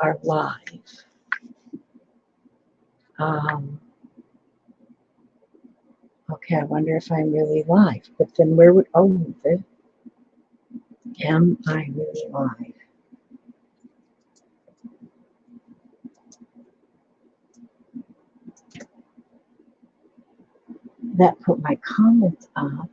are live. Okay, I wonder if I'm really live. But then where would, am I really live? That put my comments up.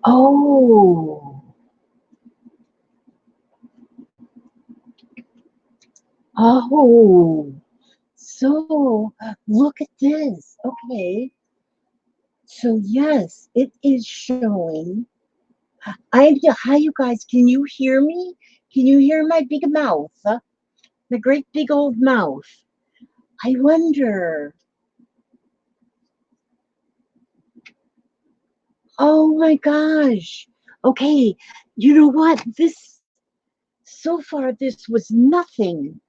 Oh. Oh. So look at this. Okay. So yes, it is showing. Hi, you guys. Can you hear me? Can you hear my big mouth? My great big old mouth. I wonder. Oh my gosh. Okay. You know what? So far, this was nothing.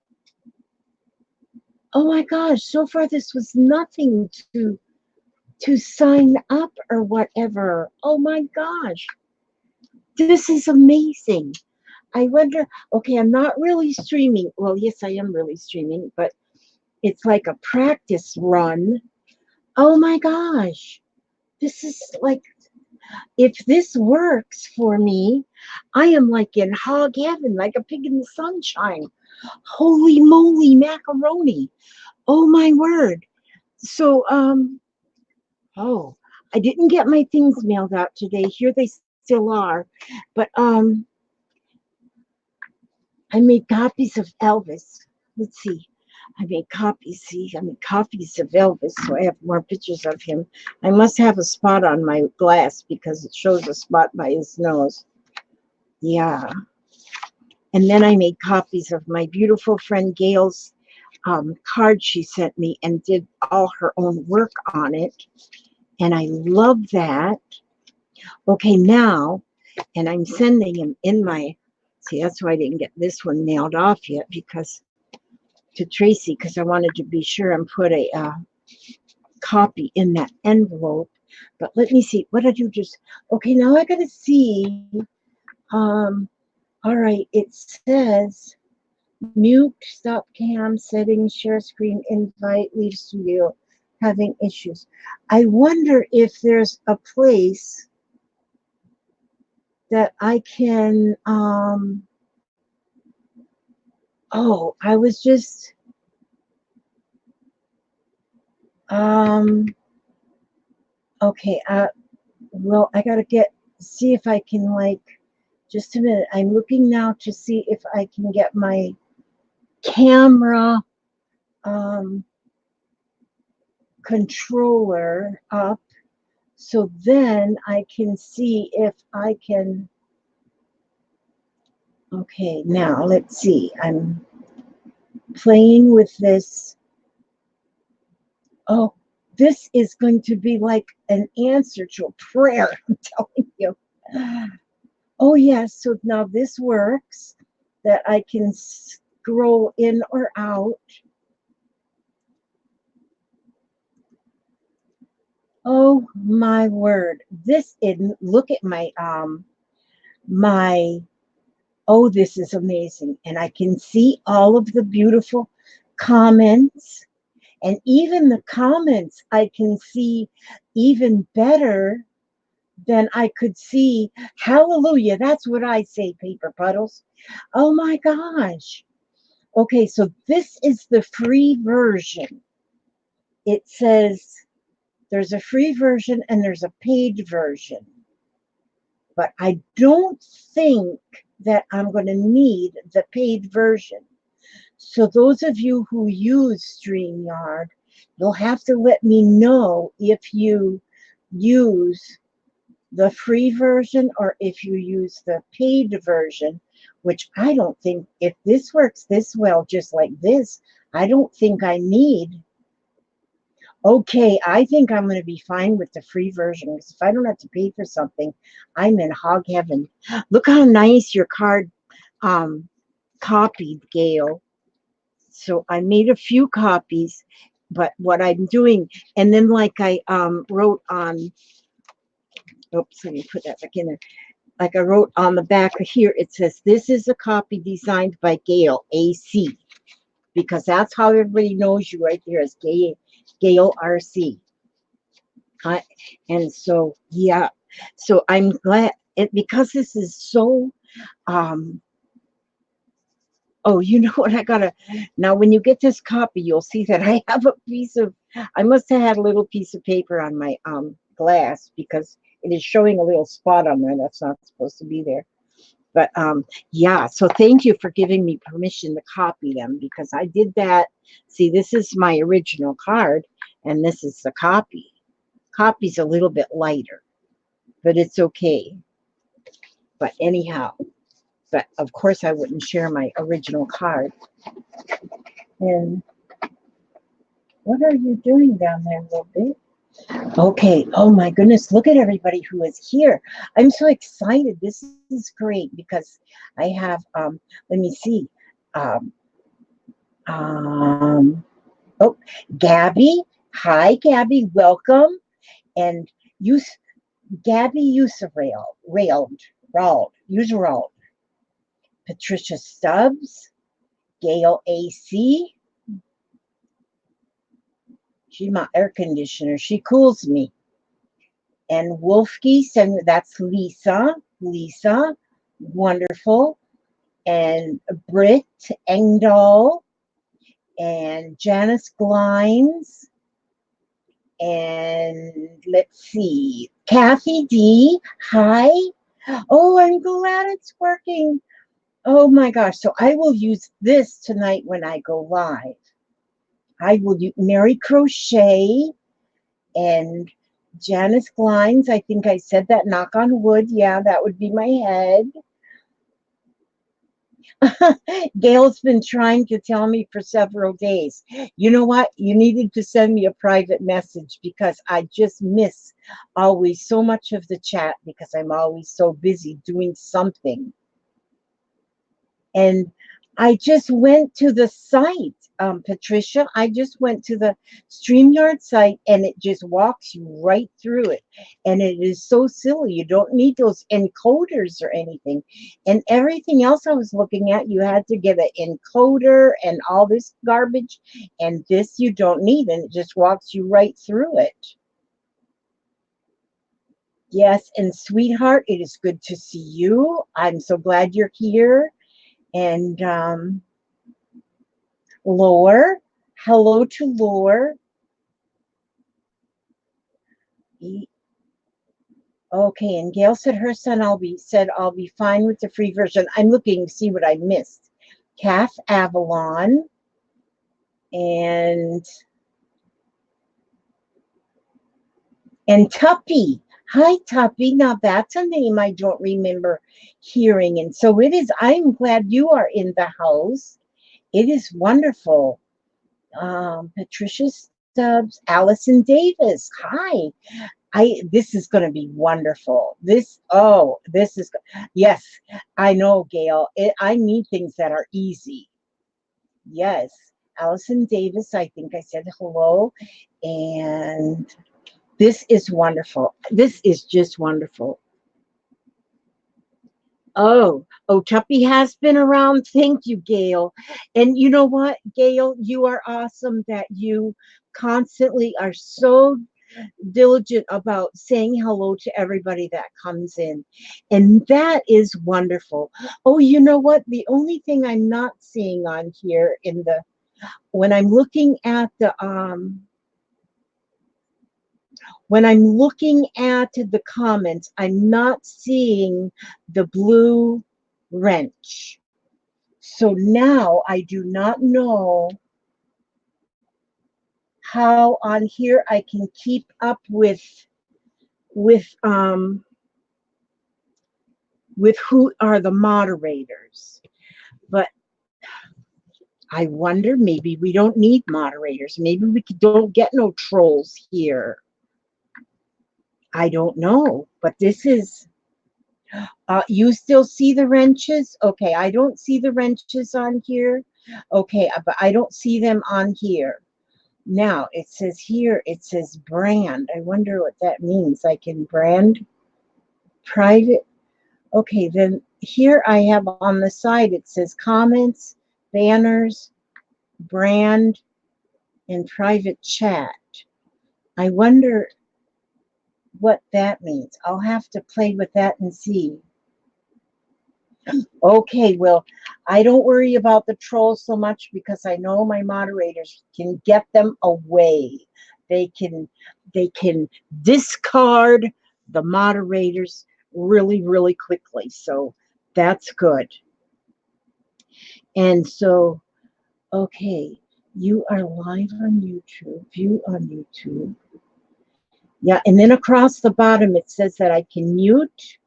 Oh my gosh. So far, this was nothing to sign up or whatever. Oh my gosh. This is amazing. I wonder, okay, I'm not really streaming. Well, yes, I am really streaming, but it's like a practice run. Oh my gosh. This is like, if this works for me, I am like in hog heaven, like a pig in the sunshine. Holy moly macaroni. Oh my word. So, oh, I didn't get my things mailed out today. Here they still are. But I made copies of Elvis. Let's see. I made copies. See, I made copies of Elvis, so I have more pictures of him. I must have a spot on my glass because it shows a spot by his nose. Yeah. And then I made copies of my beautiful friend Gail's card she sent me and did all her own work on it. And I love that. Okay, now, and I'm sending him in my, see, that's why I didn't get this one nailed off yet, because to Tracy, because I wanted to be sure and put a copy in that envelope. But let me see, what did you just, okay, now I got to see, all right, it says, mute, stop cam, settings, share screen, invite, leave studio, having issues. I wonder if there's a place that I can, oh, I was just, okay, well, I gotta see if I can, like, just a minute. I'm looking now to see if I can get my camera controller up, so then I can see if I can, okay, now let's see. I'm playing with this. Oh, this is going to be like an answer to a prayer, I'm telling you. Oh, yes, so now this works, that I can scroll in or out. Oh my word. This isn't, look at my, oh, this is amazing. And I can see all of the beautiful comments, and even the comments I can see even better than I could see. Hallelujah. That's what I say, Paper Puddles. Oh my gosh. Okay, so this is the free version. It says there's a free version and there's a paid version. But I don't think that I'm going to need the paid version. So those of you who use Streamyard, you'll have to let me know if you use the free version or if you use the paid version, which I don't think, if this works this well, just like this, I don't think I need. Okay, I think I'm going to be fine with the free version, because if I don't have to pay for something, I'm in hog heaven. Look how nice your card copied, Gail. So I made a few copies, but what I'm doing, and then like I wrote on, oops, let me put that back in there. Like I wrote on the back here, it says, this is a copy designed by Gail, AC, because that's how everybody knows you right there as Gail RC. And so, yeah, so I'm glad, because this is so, oh, you know what, now when you get this copy, you'll see that I have a piece of, I must have had a little piece of paper on my glass, because it is showing a little spot on there that's not supposed to be there. But yeah, so thank you for giving me permission to copy them, because I did that. See, this is my original card, and this is the copy. Copy's a little bit lighter, but it's okay. But anyhow, but of course I wouldn't share my original card. And what are you doing down there, little bit? Okay. Oh my goodness. Look at everybody who is here. I'm so excited. This is great, because I have, let me see. Um, oh, Gabby. Hi, Gabby. Welcome. And you, Gabby Railed. Patricia Stubbs. Gail AC. She's my air conditioner. She cools me. And Wolfie, that's Lisa. Lisa, wonderful. And Britt Engdahl. And Janice Glines. And let's see, Kathy D. Hi. Oh, I'm glad it's working. Oh my gosh. So I will use this tonight when I go live. I will use Mary Crochet and Janice Glines. I think I said that, knock on wood. Yeah, that would be my head. Gail's been trying to tell me for several days. You know what? You needed to send me a private message, because I just miss always so much of the chat, because I'm always so busy doing something. And I just went to the site, Patricia. I just went to the Streamyard site, and it just walks you right through it. And it is so silly. You don't need those encoders or anything. And everything else I was looking at, you had to get an encoder and all this garbage. And this you don't need, and it just walks you right through it. Yes, and sweetheart, it is good to see you. I'm so glad you're here. And Lore, hello to Lore. Okay, and Gail said her son I'll be fine with the free version. I'm looking to see what I missed. Calf Avalon and Tuppy. Hi, Tuppy. Now that's a name I don't remember hearing. And so it is. I'm glad you are in the house. It is wonderful. Patricia Stubbs, Allison Davis. Hi. This is going to be wonderful. This is, yes, I know, Gail. I need things that are easy. Yes. Allison Davis, I think I said hello. And this is wonderful. This is just wonderful. Oh, Tuppy has been around. Thank you, Gail. And you know what, Gail, you are awesome that you constantly are so diligent about saying hello to everybody that comes in. And that is wonderful. Oh, you know what? The only thing I'm not seeing on here when I'm looking at the comments, I'm not seeing the blue wrench. So now I do not know how on here I can keep up with who are the moderators. But I wonder, maybe we don't need moderators. Maybe we don't get no trolls here. I don't know, but this is, you still see the wrenches? Okay, I don't see the wrenches on here. Okay, but I don't see them on here. Now, it says here, it says brand. I wonder what that means. I can brand private. Okay, then here I have on the side, it says comments, banners, brand, and private chat. I wonder what that means. I'll have to play with that and see. Okay, well, I don't worry about the trolls so much because I know my moderators can get them away. They can discard the moderators really, really quickly. So that's good. And so, okay, you are live on YouTube, view on YouTube. Yeah, and then across the bottom it says that I can mute,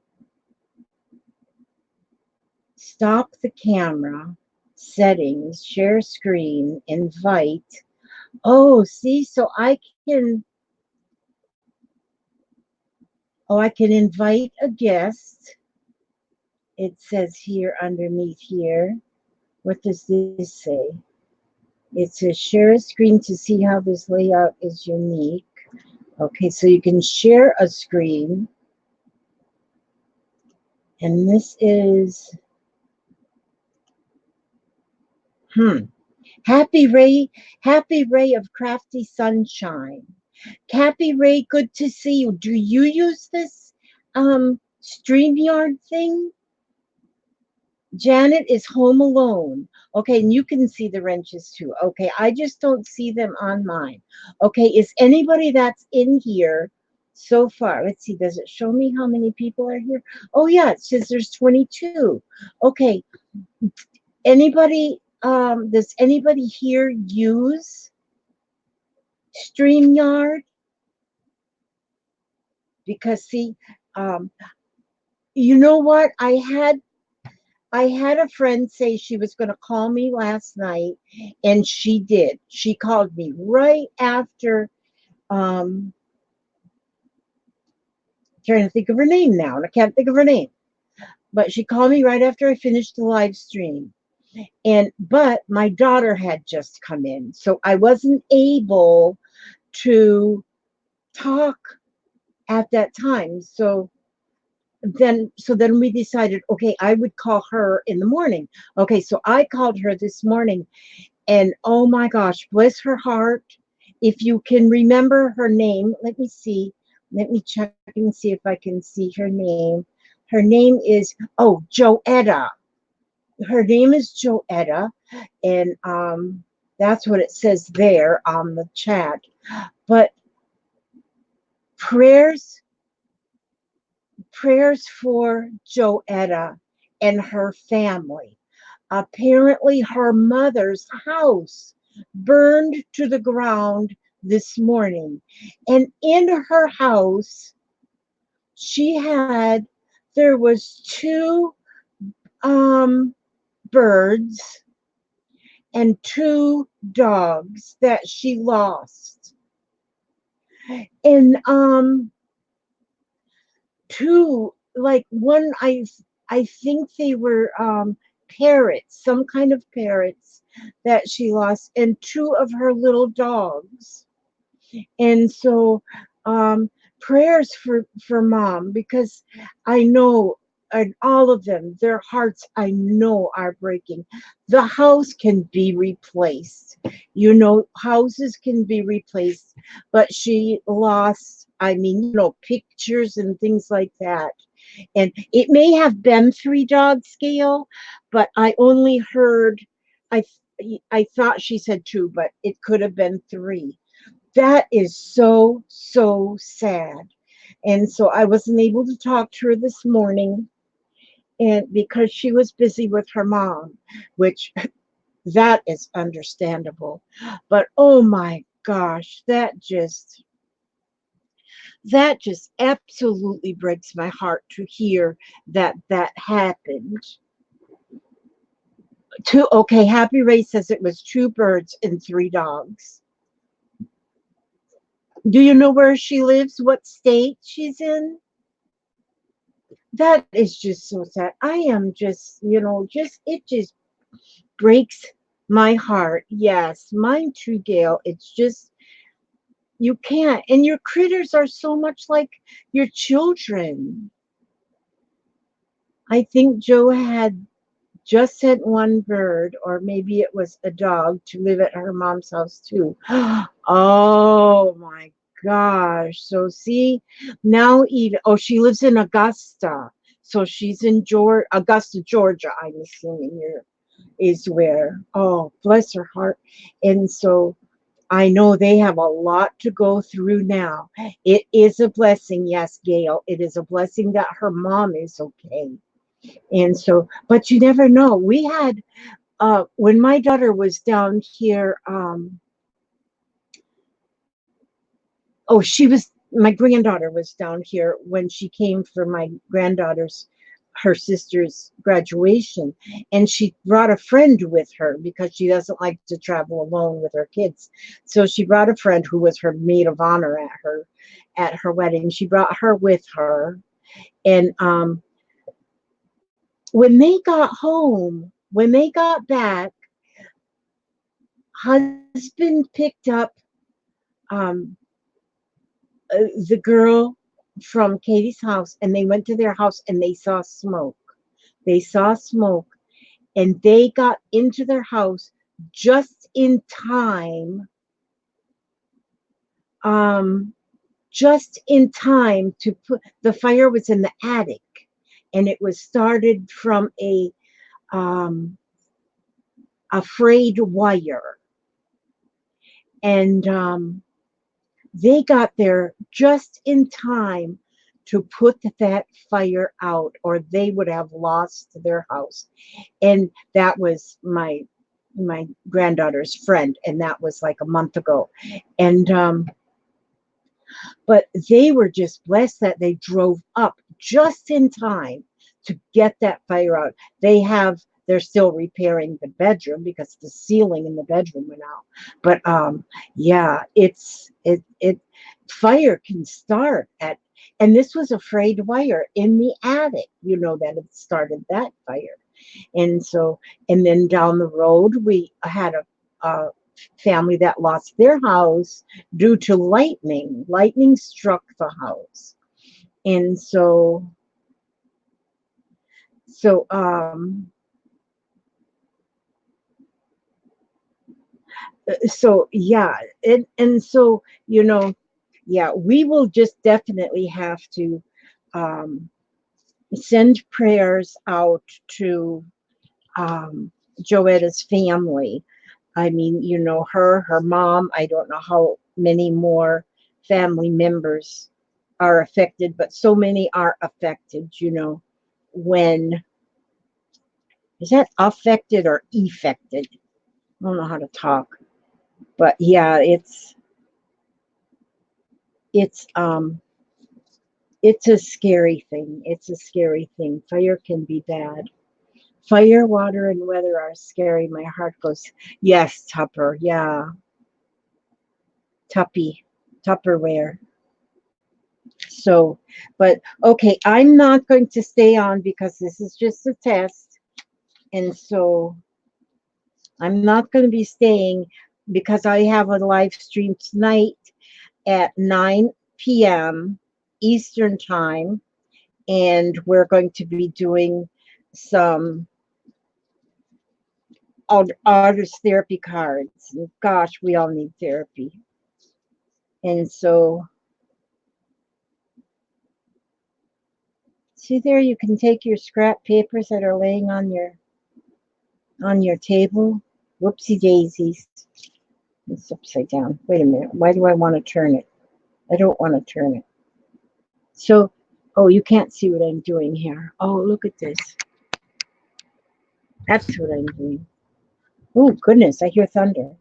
stop the camera, settings, share screen, invite. Oh, see, so I can, I can invite a guest. It says here underneath here. What does this say? It says share a screen to see how this layout is unique. Okay, so you can share a screen. And this is, Happy Ray of Crafty Sunshine. Happy Ray, good to see you. Do you use this Streamyard thing? Janet is home alone. Okay, and you can see the wrenches too. Okay, I just don't see them on mine. Okay, is anybody that's in here so far? Let's see, does it show me how many people are here? Oh yeah, it says there's 22. Okay, anybody, does anybody here use StreamYard? Because see, you know what? I had a friend say she was going to call me last night, and she did. She called me right after, trying to think of her name now, and I can't think of her name. But she called me right after I finished the live stream. But my daughter had just come in, so I wasn't able to talk at that time. So then we decided, okay, I would call her in the morning. Okay, so I called her this morning, and oh my gosh, bless her heart. If you can remember her name, let me see. Let me check and see if I can see her name. Her name is, oh, Joetta. Her name is Joetta, and that's what it says there on the chat. But prayers for Joetta and her family. Apparently, her mother's house burned to the ground this morning. And in her house, there was two birds and two dogs that she lost. And two, like one, I think they were parrots, some kind of parrots that she lost, and two of her little dogs. And so prayers for mom, because I know, and all of them, their hearts, I know, are breaking. The house can be replaced. You know, houses can be replaced, but she lost, I mean, you know, pictures and things like that. And it may have been 3 dog scale, but I only heard, I I thought she said 2, but it could have been 3. That is so, so sad. And so I wasn't able to talk to her this morning, and because she was busy with her mom, which that is understandable. But oh my gosh, that just absolutely breaks my heart to hear that happened. Okay, Happy Ray says it was 2 birds and 3 dogs. Do you know where she lives? What state she's in? That is just so sad. I am just, you know, it just breaks My heart, yes, mine too, Gail. It's just, you can't. And your critters are so much like your children. I think Joe had just sent one bird, or maybe it was a dog, to live at her mom's house too. Oh my gosh. So see, now even, oh, she lives in Augusta. So she's in Augusta, Georgia, I'm assuming here is where. Oh, bless her heart. And so I know they have a lot to go through now. It is a blessing, yes, Gail. It is a blessing that her mom is okay. And so, but you never know. We had, when my daughter was down here, oh, my granddaughter was down here when she came for my her sister's graduation. And she brought a friend with her because she doesn't like to travel alone with her kids. So she brought a friend who was her maid of honor at her wedding. She brought her with her. And when they got home, when they got back, husband picked up um, the girl from Katie's house, and they went to their house and they saw smoke. They saw smoke, and they got into their house just in time, um, just in time to put the fire was in the attic, and it was started from um, a frayed wire, and they got there just in time to put that fire out, or they would have lost their house. And that was my granddaughter's friend, and that was like a month ago. And but they were just blessed that they drove up just in time to get that fire out. They're still repairing the bedroom because the ceiling in the bedroom went out. But yeah, it fire can start at, and this was a frayed wire in the attic, that it started that fire. And so, and then down the road, we had a family that lost their house due to lightning. Lightning struck the house. And so so yeah, and so, yeah, we will just definitely have to um send prayers out to Joetta's family. I mean, her mom, I don't know how many more family members are affected, but so many are affected, when, is that affected or effected? I don't know how to talk, but yeah, it's it's a scary thing. It's a scary thing. Fire can be bad. Fire, water, and weather are scary. My heart goes, yes, Tupper. Yeah, Tuppy, Tupperware. So, but okay, I'm not going to stay on because this is just a test. And so I'm not going to be staying because I have a live stream tonight at 9 p.m. Eastern Time. And we're going to be doing some artist therapy cards. And gosh, we all need therapy. And so, see there, you can take your scrap papers that are laying on your table. Whoopsie daisies. It's upside down. Wait a minute. Why do I want to turn it? I don't want to turn it. So, oh, you can't see what I'm doing here. Oh, look at this. That's what I'm doing. Oh, goodness. I hear thunder.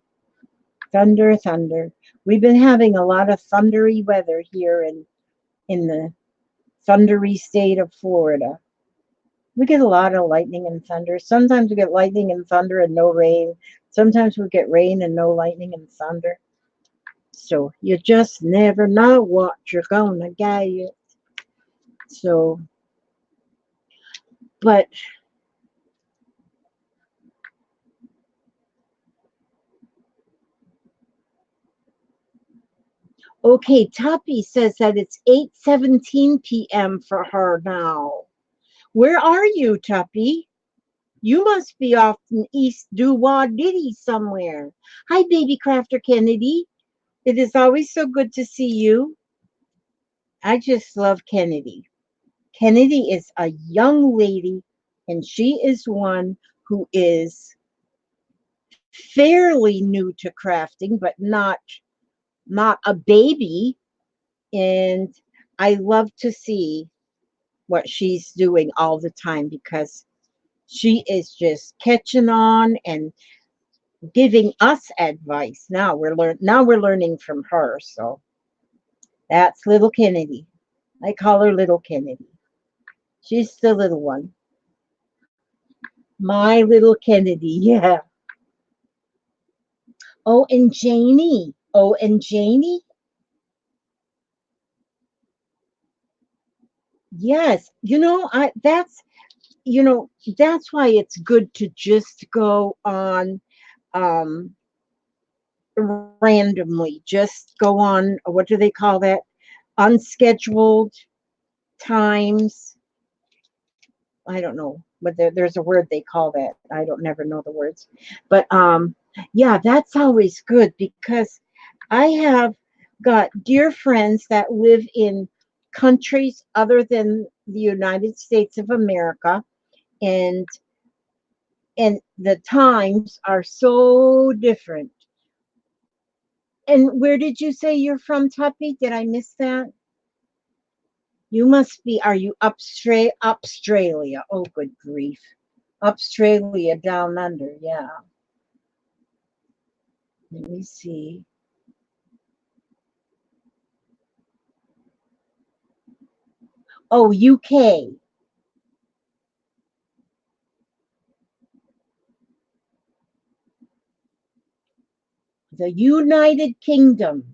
Thunder, thunder. We've been having a lot of thundery weather here in the thundery state of Florida. We get a lot of lightning and thunder. Sometimes we get lightning and thunder and no rain. Sometimes we get rain and no lightning and thunder. So you just never know what you're gonna get. So, but Okay, Tuppy says that it's 8:17 p.m. for her now. Where are you, Tuppy? You must be off in East Doo-Wah Diddy somewhere. Hi, baby Crafter Kennedy. It is always so good to see you. I just love Kennedy. Kennedy is a young lady, and she is one who is fairly new to crafting, but not a baby. And I love to see what she's doing all the time because she is just catching on and giving us advice. Now we're learning from her. So that's little Kennedy. I call her little Kennedy. She's the little one. My little Kennedy. Yeah. Oh, and Janie. Oh, and Janie. Yes. That's why it's good to just go on um randomly. Just go on, what do they call that? Unscheduled times. I don't know, but there's a word they call that. I don't never know the words. But yeah, that's always good because I have got dear friends that live in countries other than the United States of America, and the times are so different. And where did you say you're from, Tuppy? Did I miss that? You must be, are you Australia? Oh, good grief. Australia down under, yeah. Let me see. Oh, UK. The United Kingdom.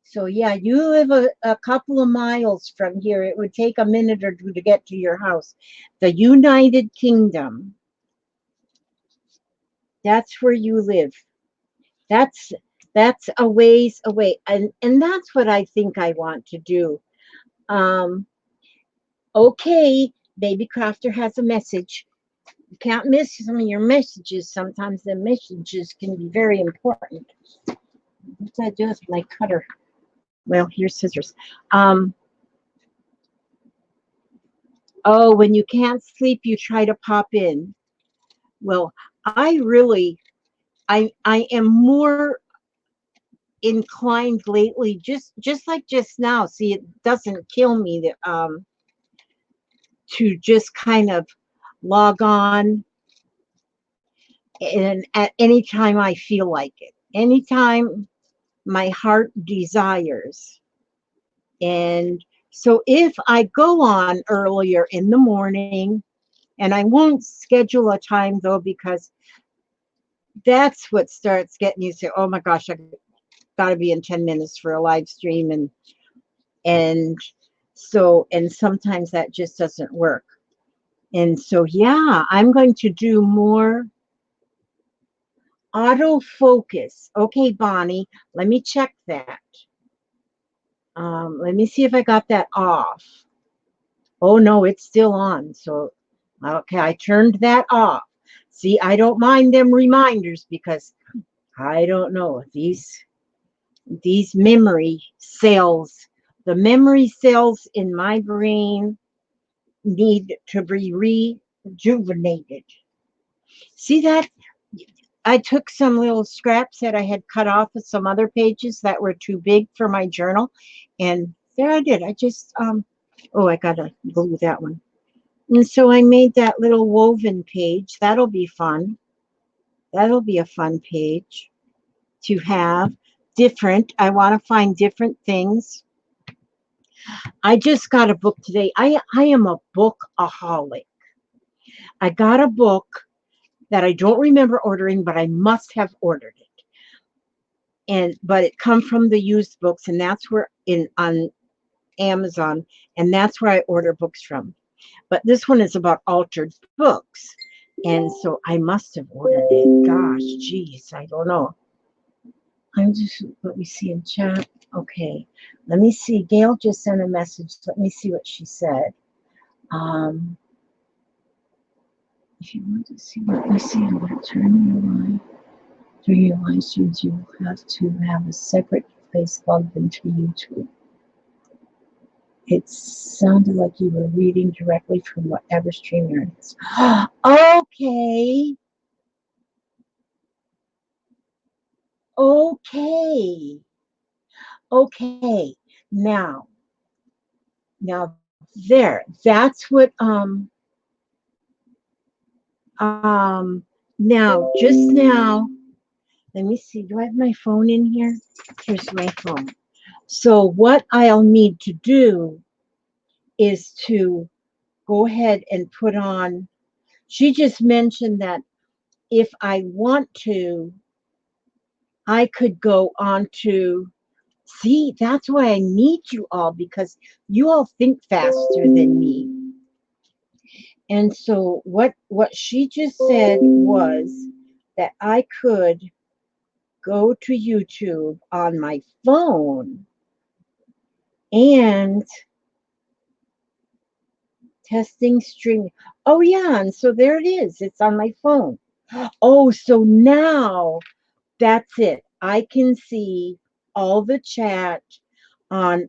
So yeah, you live a couple of miles from here. It would take a minute or two to get to your house. The United Kingdom. That's where you live. That's that's a ways away. And that's what I think I want to do. Um, okay, Baby Crafter has a message. You can't miss some of your messages. Sometimes the messages can be very important. What did I do with my cutter? Well, here's scissors. Um, oh, when you can't sleep, you try to pop in. Well, I am more inclined lately, just like just now. See, it doesn't kill me to just kind of log on and at any time I feel like it, anytime my heart desires. And so if I go on earlier in the morning, and I won't schedule a time though, because that's what starts getting you to say, oh my gosh, I got to be in 10 minutes for a live stream. And and sometimes that just doesn't work. And so, yeah, I'm going to do more autofocus. Okay, Bonnie, let me check that. Let me see if I got that off. Oh no, it's still on. So, okay, I turned that off. See, I don't mind them reminders because I don't know these memory cells. The memory cells in my brain need to be rejuvenated. See that? I took some little scraps that I had cut off of some other pages that were too big for my journal, and there I did. I just oh, I gotta glue that one. And so I made that little woven page. That'll be fun. That'll be a fun page to have. Different. I want to find different things. I just got a book today. I am a bookaholic. I got a book that I don't remember ordering, but I must have ordered it. But it come from the used books, and that's where on Amazon, and that's where I order books from. But this one is about altered books. And so I must have ordered it. Gosh, geez, I don't know. I'm just what we see in chat. Okay, let me see. Gail just sent a message. Let me see what she said. Um, if you want to see what we see, I'm going to turn your line. Through your live streams, you have to have a separate place plugged into YouTube. It sounded like you were reading directly from whatever Streamyard is. Okay. Okay. Okay. Now there. That's what now just now. Let me see. Do I have my phone in here? Here's my phone. So what I'll need to do is to go ahead and put on. She just mentioned that if I want to, I could go on to. See, that's why I need you all, because you all think faster than me. And so what she just said was that I could go to YouTube on my phone and testing stream. Oh yeah, and so there it is. It's on my phone. Oh, so now that's it. I can see all the chat on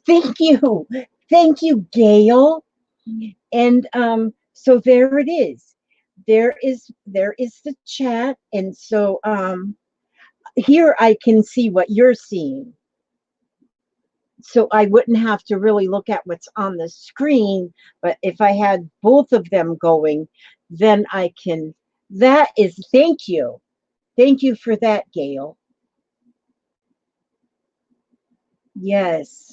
thank you. Thank you, Gail. And so there it is. There is the chat, and so here I can see what you're seeing. So I wouldn't have to really look at what's on the screen, but if I had both of them going, then I can. That is, thank you. Thank you for that, Gail. Yes.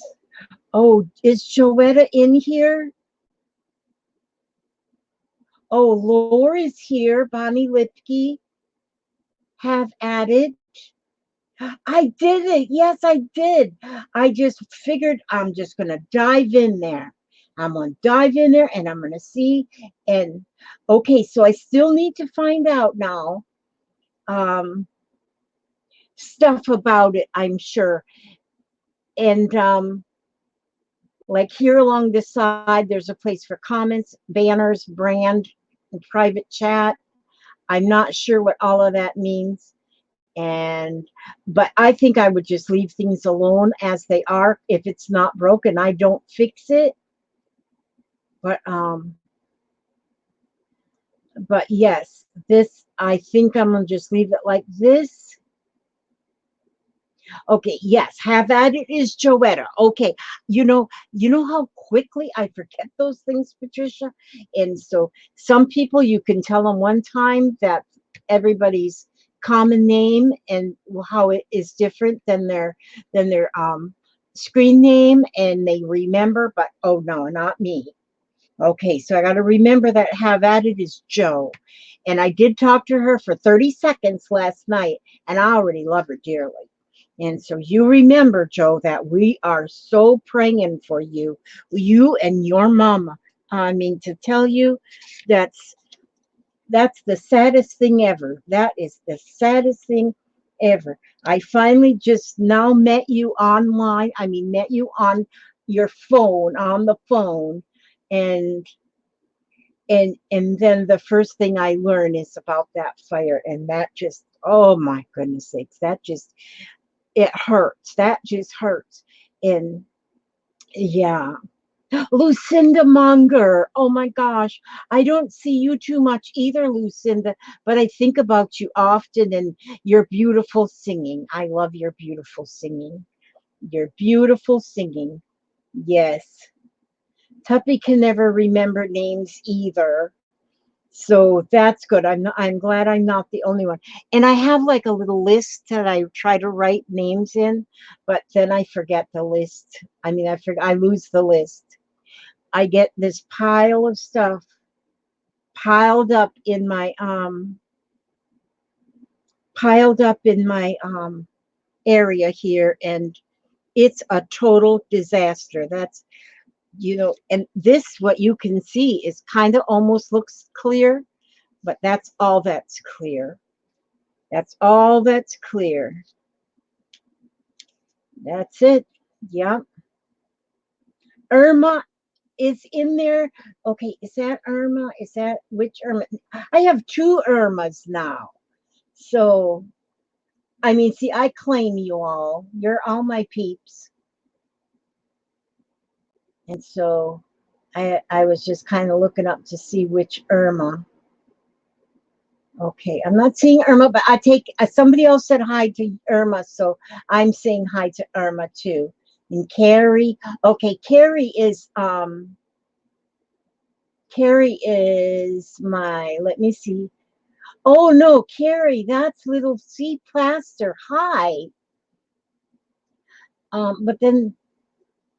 Oh, is Joetta in here? Oh, Laura's here. Bonnie Lipke. Have at it. I did it. Yes, I did. I just figured I'm just going to dive in there. I'm going to dive in there and I'm going to see. And okay, so I still need to find out now stuff about it, I'm sure. And like here along the side, there's a place for comments, banners, brand, and private chat. I'm not sure what all of that means. But I think I would just leave things alone as they are. If it's not broken, I don't fix it. But yes, this, I think I'm gonna just leave it like this. Okay, yes, have at it is Joetta. Okay, you know how quickly I forget those things, Patricia. And so some people, you can tell them one time that everybody's common name and how it is different than their screen name, and they remember. But oh no, not me. Okay, so I got to remember that have at it is Joe. And I did talk to her for 30 seconds last night, and I already love her dearly. And so you remember, Joe, that we are so praying for you, you and your mama. I mean, to tell you, that's the saddest thing ever. That is the saddest thing ever. I finally just now met you online. I mean, met you on your phone, on the phone, and then the first thing I learn is about that fire, and that just, oh my goodness sakes, that just, it hurts. That just hurts. And yeah. Lucinda Munger. Oh my gosh. I don't see you too much either, Lucinda, but I think about you often and your beautiful singing. I love your beautiful singing. Your beautiful singing. Yes. Tuppy can never remember names either. So that's good. I'm glad I'm not the only one. And I have like a little list that I try to write names in, but then I forget the list. I mean, I lose the list. I get this pile of stuff piled up in my area here, and it's a total disaster. That's, and this, what you can see is kind of almost looks clear, but that's all that's clear. That's all that's clear. That's it. Yep. Irma is in there. Okay, is that Irma? Is that which Irma? I have two Irmas now. So, I mean, see, I claim you all. You're all my peeps. And so I was just kind of looking up to see which Irma. Okay, I'm not seeing Irma, but I take somebody else said hi to Irma, so I'm saying hi to Irma too. And Carrie, okay, Carrie is my, let me see. Oh no, Carrie, that's little C Plaster. Hi. But then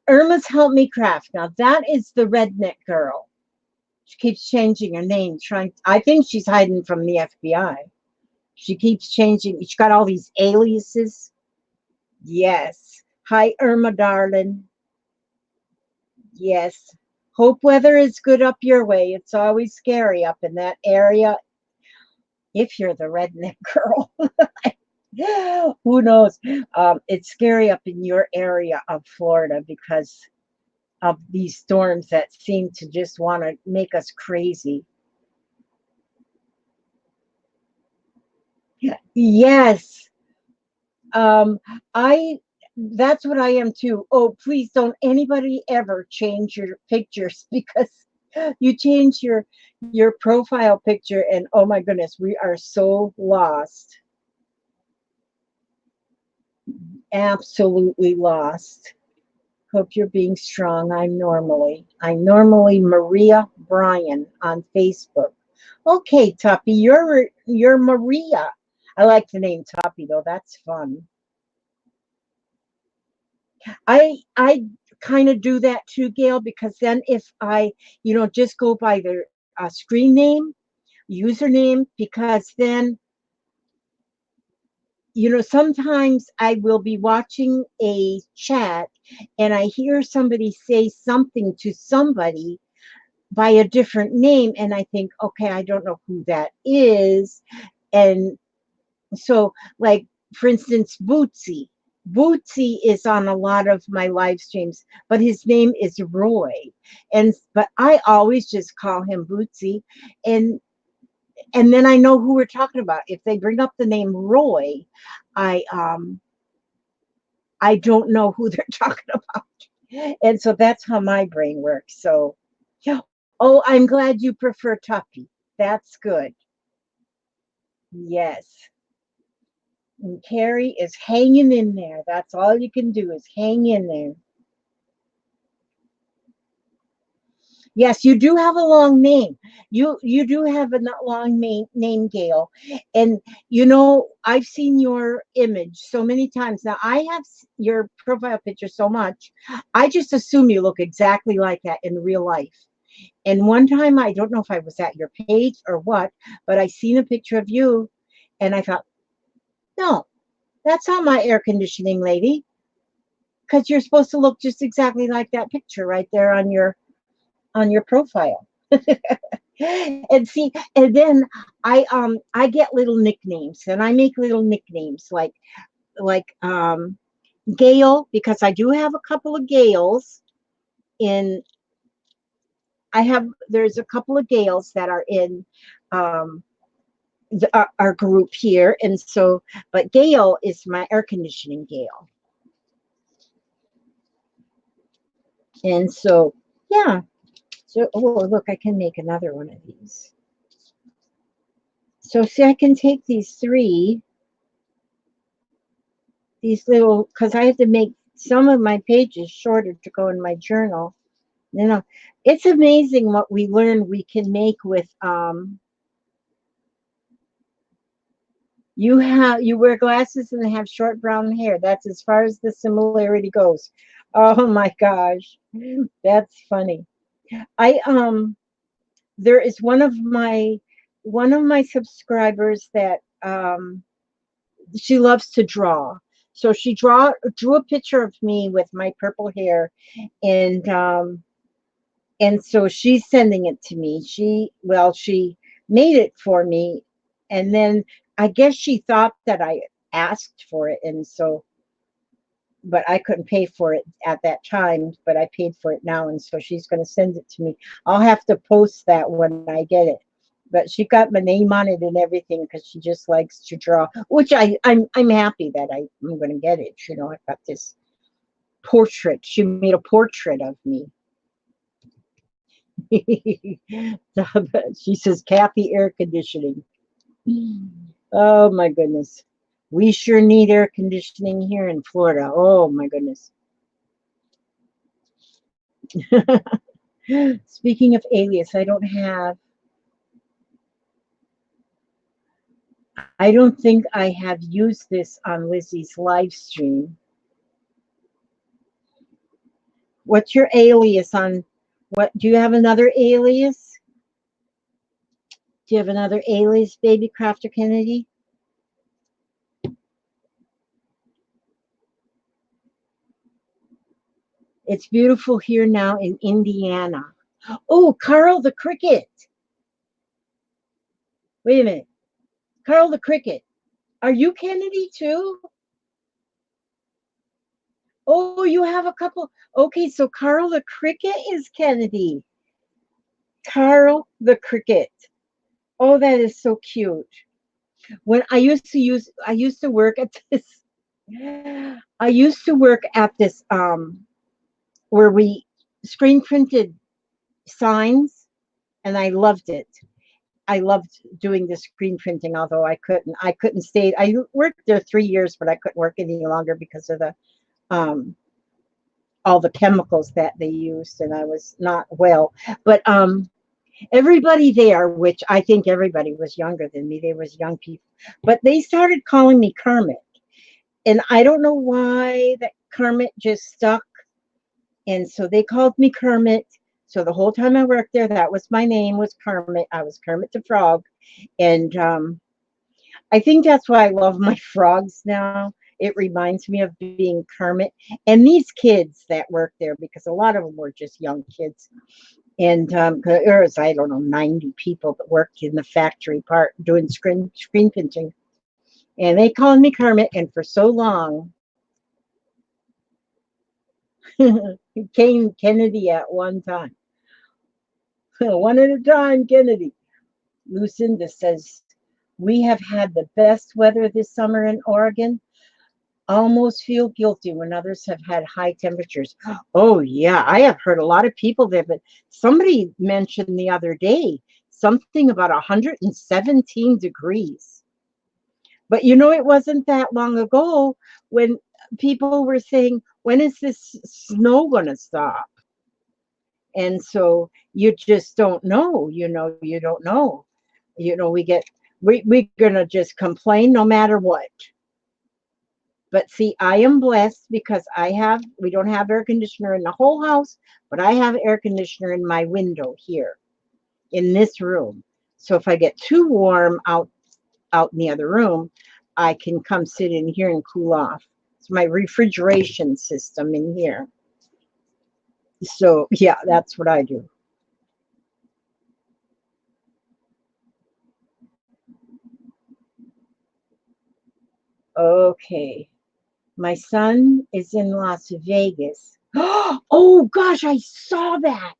Irma's Help Me Craft. Now that is the redneck girl. She keeps changing her name, I think she's hiding from the FBI. She keeps changing. She's got all these aliases. Yes. Hi, Irma, darling. Yes. Hope weather is good up your way. It's always scary up in that area if you're the redneck girl. Who knows? It's scary up in your area of Florida because of these storms that seem to just want to make us crazy. Yes. Um, I that's what I am too. Oh, please don't anybody ever change your pictures because you change your profile picture and oh my goodness, we are so lost. Absolutely lost. Hope you're being strong. I'm normally Maria Bryan on Facebook. Okay, Tuppy, you're Maria. I like the name Tuppy though. That's fun. I kind of do that too, Gail, because then if I, just go by their screen name, username, because then, sometimes I will be watching a chat and I hear somebody say something to somebody by a different name, and I think, okay, I don't know who that is. And so, like, for instance, Bootsy. Bootsy is on a lot of my live streams, but his name is Roy. But I always just call him Bootsy. And and then I know who we're talking about. If they bring up the name Roy, I I don't know who they're talking about. And so that's how my brain works. So yeah. Oh, I'm glad you prefer Tuppy. That's good. Yes. And Carrie is hanging in there. That's all you can do is hang in there. Yes, you do have a long name. You do have a long name, Gail. And I've seen your image so many times. Now I have your profile picture so much. I just assume you look exactly like that in real life. And one time, I don't know if I was at your page or what, but I seen a picture of you, and I thought, no, that's not my air conditioning lady, because you're supposed to look just exactly like that picture right there on your profile. And see, and then I get little nicknames, and I make little nicknames like Gail, because I do have a couple of Gails in. There's a couple of Gails that are in um, our group here, and so, but Gail is my air conditioning Gail, and so yeah. So, oh look, I can make another one of these. So see, I can take these little, because I have to make some of my pages shorter to go in my journal. It's amazing what we learn we can make with you wear glasses and have short brown hair. That's as far as the similarity goes. Oh my gosh. That's funny. I there is one of my subscribers that she loves to draw. So she drew a picture of me with my purple hair, and so she's sending it to me. She made it for me, and then I guess she thought that I asked for it, and so, but I couldn't pay for it at that time, but I paid for it now, and so she's going to send it to me. I'll have to post that when I get it. But she got my name on it and everything because she just likes to draw, which I'm happy that I'm going to get it. You know, I've got this portrait. She made a portrait of me. She says, Kathy, air conditioning. Oh my goodness. We sure need air conditioning here in Florida. Oh my goodness. Speaking of Alias, I don't think I have used this on Lizzie's live stream. What's your alias on? What do you have another alias? Do you have another alias, Baby Crafter Kennedy? It's beautiful here now in Indiana. Oh, Carl the Cricket. Wait a minute. Carl the Cricket. Are you Kennedy too? Oh, you have a couple. Okay, so Carl the Cricket is Kennedy. Carl the Cricket. Oh, that is so cute. When I used to work at this, I used to work at this, where we screen printed signs, and I loved it. I loved doing the screen printing, although I couldn't stay. I worked there 3 years, but I couldn't work any longer because of the, all the chemicals that they used, and I was not well. But everybody there, which I think everybody was younger than me, they was young people, but they started calling me Kermit. And I don't know why that Kermit just stuck. And so they called me Kermit. So the whole time I worked there, that was my name, was Kermit. I was Kermit the Frog. And I think that's why I love my frogs now. It reminds me of being Kermit. And these kids that work there, because a lot of them were just young kids. And there was, I don't know, 90 people that worked in the factory part doing screen printing. And they called me Kermit. And for so long, he came Kennedy at one time. One at a time, Kennedy. Lucinda says, we have had the best weather this summer in Oregon. Almost feel guilty when others have had high temperatures. Oh, yeah, I have heard a lot of people there, but somebody mentioned the other day something about 117 degrees. But you know, it wasn't that long ago when people were saying, when is this snow going to stop? And so you just don't know, you know, you don't know. You know, we're going to just complain no matter what. But see, I am blessed because we don't have air conditioner in the whole house, but I have air conditioner in my window here in this room. So if I get too warm out in the other room, I can come sit in here and cool off. It's my refrigeration system in here. So yeah, that's what I do. Okay. My son is in Las Vegas. Oh gosh, I saw that.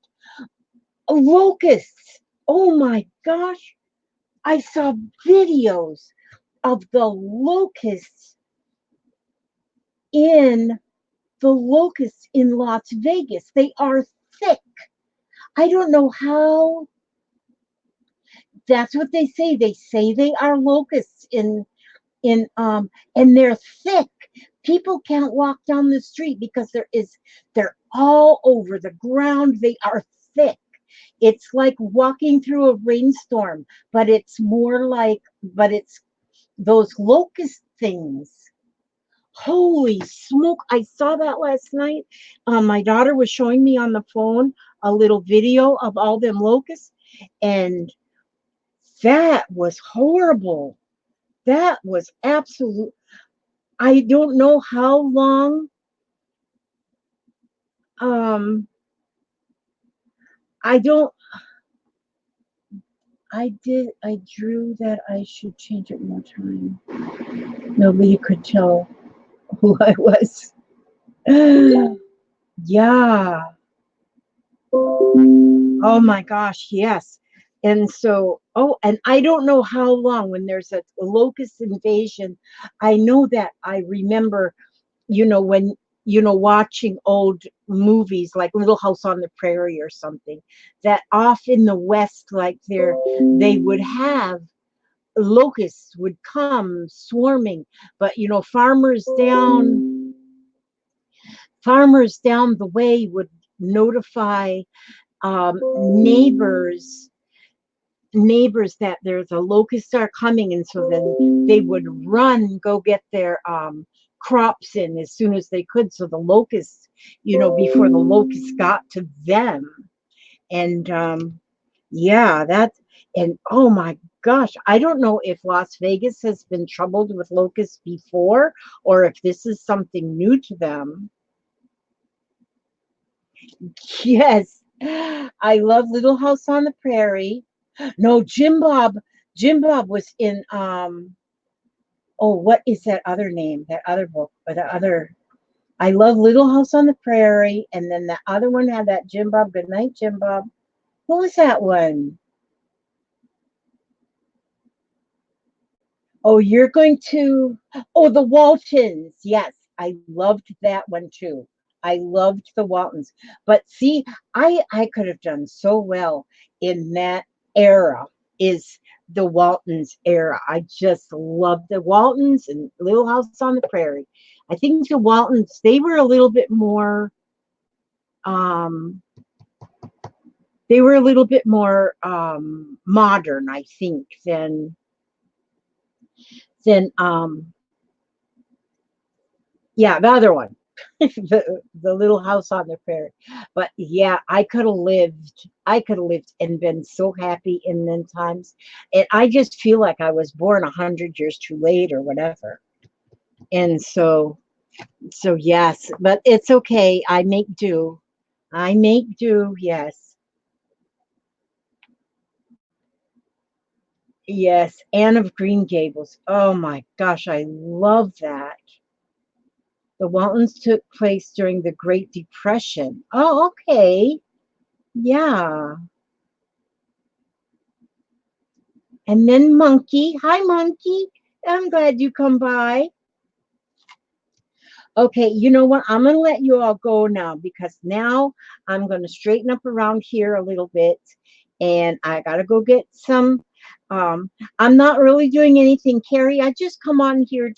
Locusts. Oh my gosh. I saw videos of the locusts in Las Vegas. They are thick. I don't know how. That's what they say. They say they are locusts and they're thick. People can't walk down the street because they're all over the ground. They are thick. It's like walking through a rainstorm, but it's those locust things. Holy smoke. I saw that last night. My daughter was showing me on the phone a little video of all them locusts, and that was horrible. That was absolute. I don't know how long. I don't. I drew that. I should change it more time. Nobody could tell who I was. Yeah. Oh my gosh, yes. And so, oh, and I don't know how long when there's a locust invasion. I know that I remember, when, watching old movies like Little House on the Prairie or something, that off in the West, like they would have locusts would come swarming, but farmers down the way would notify neighbors that there's a locust are coming, and so then they would go get their crops in as soon as they could, so the locusts, before the locusts got to them. And yeah, and oh my gosh, I don't know if Las Vegas has been troubled with locusts before, or if this is something new to them. Yes, I love Little House on the Prairie. No, Jim Bob was in oh, what is that other name? That other book, or the other, I love Little House on the Prairie, and then the other one had that Jim Bob. Good night, Jim Bob. What was that one? Oh, you're going to, oh, the Waltons. Yes, I loved that one too. I loved the Waltons. But see, I could have done so well in that era, is the Waltons era. I just loved the Waltons and Little House on the Prairie. I think the Waltons, they were a little bit more, um, modern, I think, than yeah, the other one, the Little House on the Prairie. But yeah, I could have lived and been so happy in them times. And I just feel like I was born 100 years too late or whatever. And so yes, but it's okay. I make do. I make do. Yes. Yes. Anne of Green Gables. Oh my gosh, I love that. The Waltons took place during the Great Depression. Oh, okay. Yeah. And then Monkey. Hi, Monkey. I'm glad you come by. Okay, you know what? I'm going to let you all go now, because now I'm going to straighten up around here a little bit, and I got to go get some. I'm not really doing anything, Carrie. I just come on here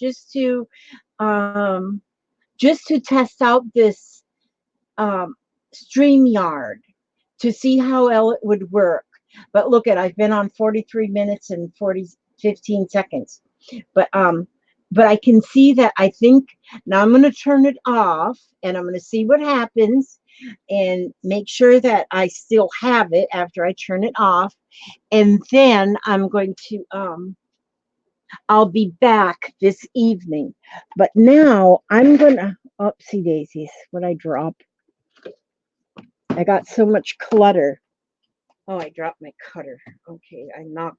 um, just to test out this um, StreamYard, to see how well it would work. But look I've been on 43 minutes and 15 seconds. But I can see that, I think now I'm going to turn it off, and I'm going to see what happens and make sure that I still have it after I turn it off. And then I'm going to I'll be back this evening. But now I'm going to, oopsie daisies, what I drop. I got so much clutter. Oh, I dropped my cutter. Okay,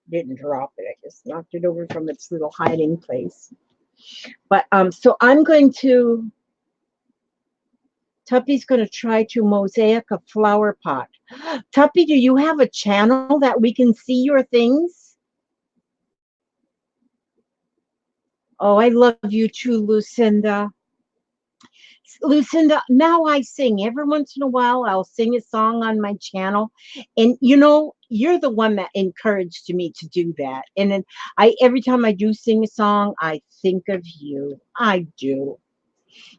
didn't drop it. I just knocked it over from its little hiding place. But so I'm going to, Tuppy's going to try to mosaic a flower pot. Tuppy, do you have a channel that we can see your things? Oh, I love you too, Lucinda. Lucinda, now I sing. Every once in a while, I'll sing a song on my channel. And you're the one that encouraged me to do that. And then every time I do sing a song, I think of you. I do.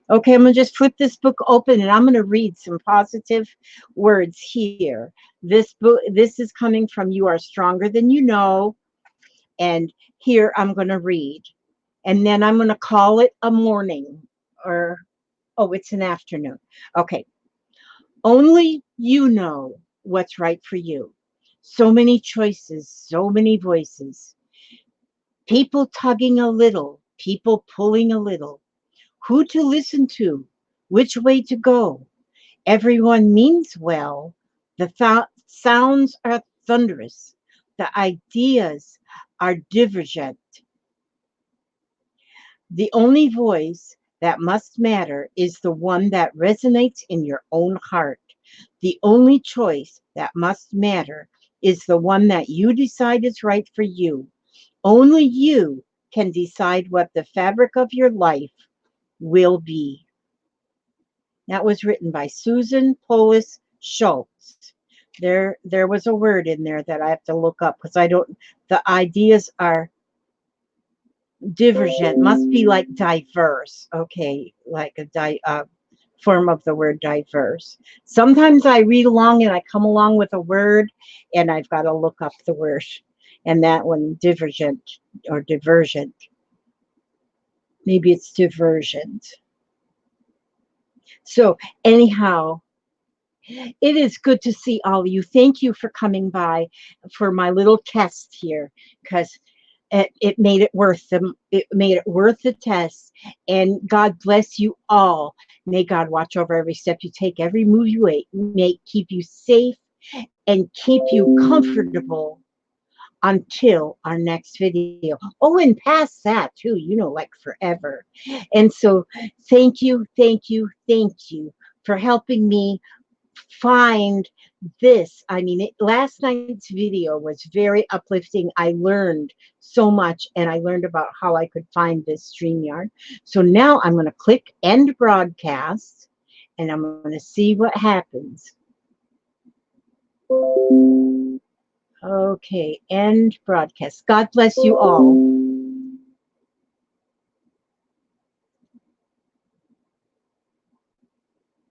Okay, I'm going to just flip this book open, and I'm going to read some positive words here. This is coming from You Are Stronger Than You Know. And here I'm going to read. And then I'm going to call it a morning, or oh, it's an afternoon. Okay. Only you know what's right for you. So many choices, so many voices. People tugging a little, people pulling a little. Who to listen to, which way to go. Everyone means well. The sounds are thunderous. The ideas are divergent. The only voice that must matter is the one that resonates in your own heart. The only choice that must matter is the one that you decide is right for you. Only you can decide what the fabric of your life will be. That was written by Susan Polis Schultz. There was a word in there that I have to look up because I don't, the ideas are divergent, must be like diverse. Okay, like a form of the word diverse. Sometimes I read along and I come along with a word and I've got to look up the word. And that one, divergent or divergent. Maybe it's divergent. So anyhow, it is good to see all of you. Thank you for coming by for my little test here, because it made it worth the test. And God bless you all. May God watch over every step you take, every move you make, keep you safe and keep you comfortable until our next video. Oh, and past that too, like forever. And so thank you, thank you, thank you for helping me find this. I mean, last night's video was very uplifting. I learned so much, and I learned about how I could find this StreamYard. So now I'm going to click end broadcast, and I'm going to see what happens. Okay, end broadcast. God bless you all.